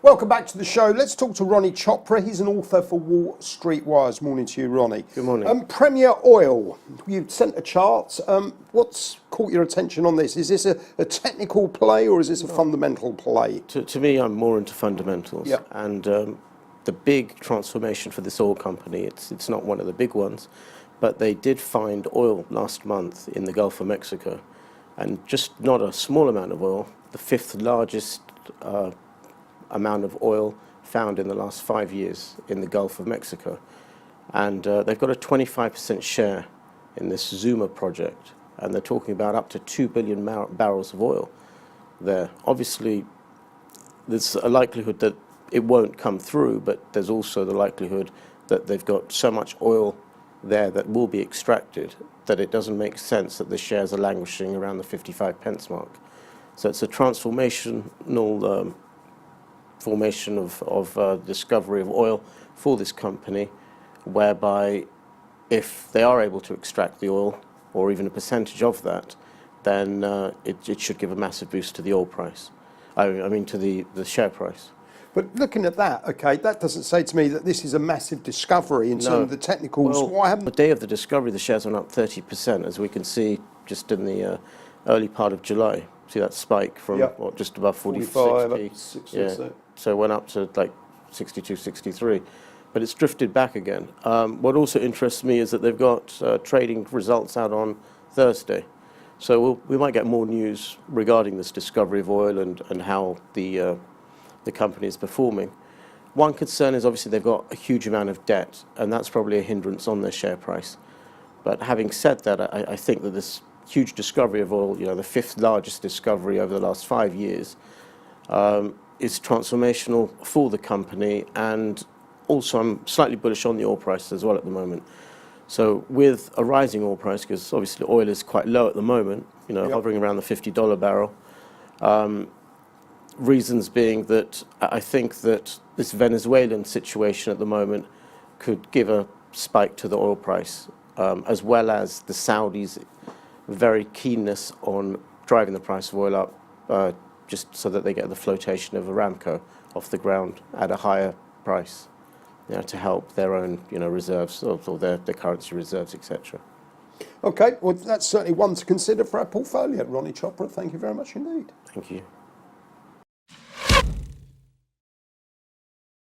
Welcome back to the show. Let's talk to Ronnie Chopra. He's an author for Wall Street Wires. Morning to you, Ronnie. Good morning. Premier Oil. You've sent a chart. What's caught your attention on this? Is this a technical play or is this a fundamental play? To me, I'm more into fundamentals. Yeah. And the big transformation for this oil company, it's not one of the big ones, but they did find oil last month in the Gulf of Mexico. And just not a small amount of oil, the fifth largest amount of oil found in the last 5 years in the Gulf of Mexico. And they've got a 25% share in this Zuma project, and they're talking about up to 2 billion barrels of oil there. Obviously, there's a likelihood that it won't come through, but there's also the likelihood that they've got so much oil there that will be extracted that it doesn't make sense that the shares are languishing around the 55 pence mark. So it's a transformational formation of discovery of oil for this company, whereby if they are able to extract the oil, or even a percentage of that, then it should give a massive boost to the oil price. I mean to the share price. But looking at that, okay, that doesn't say to me that this is a massive discovery in terms of the technicals. Well, Why haven't the day of the discovery, the shares went up 30%, as we can see just in the early part of July. See that spike from what, just above 46p. Yeah. So it went up to like 62, 63. But it's drifted back again. What also interests me is that they've got trading results out on Thursday. So we might get more news regarding this discovery of oil and how the company is performing. One concern is obviously they've got a huge amount of debt, and that's probably a hindrance on their share price. But having said that, I think that this huge discovery of oil, the fifth largest discovery over the last 5 years, is transformational for the company, and also I'm slightly bullish on the oil price as well at the moment. So with a rising oil price, because obviously oil is quite low at the moment, hovering around the $50 barrel, reasons being that I think that this Venezuelan situation at the moment could give a spike to the oil price, as well as the Saudis' very keenness on driving the price of oil up, just so that they get the flotation of Aramco off the ground at a higher price, to help their own reserves or their currency reserves, etc. Okay, well, that's certainly one to consider for our portfolio. Ronnie Chopra, thank you very much indeed. Thank you.